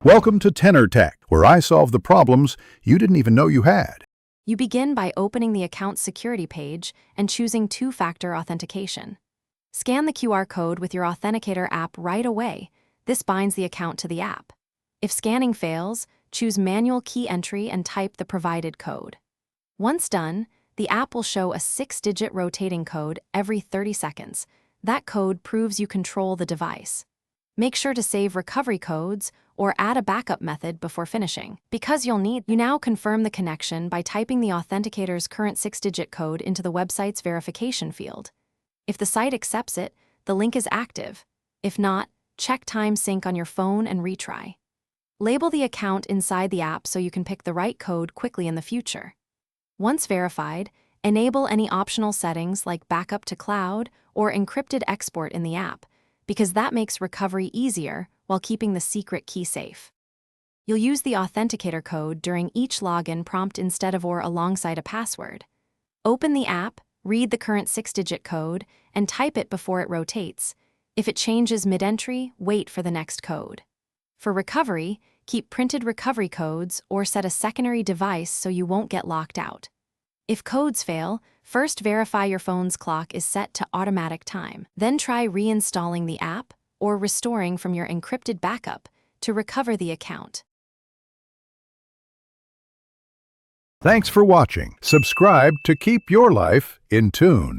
Welcome to Tenor Tech, where I solve the problems you didn't even know you had. You begin by opening the account's security page and choosing two-factor authentication. Scan the QR code with your Authenticator app right away. This binds the account to the app. If scanning fails, choose manual key entry and type the provided code. Once done, the app will show a 6-digit rotating code every 30 seconds. That code proves you control the device. Make sure to save recovery codes or add a backup method before finishing. Because you now confirm the connection by typing the Authenticator's current 6-digit code into the website's verification field. If the site accepts it, the link is active. If not, check time sync on your phone and retry. Label the account inside the app so you can pick the right code quickly in the future. Once verified, enable any optional settings like backup to cloud or encrypted export in the app, because that makes recovery easier while keeping the secret key safe. You'll use the Authenticator code during each login prompt instead of or alongside a password. Open the app, read the current 6-digit code, and type it before it rotates. If it changes mid-entry, wait for the next code. For recovery, keep printed recovery codes or set a secondary device so you won't get locked out. If codes fail, first verify your phone's clock is set to automatic time. Then try reinstalling the app or restoring from your encrypted backup to recover the account. Thanks for watching. Subscribe to keep your life in tune.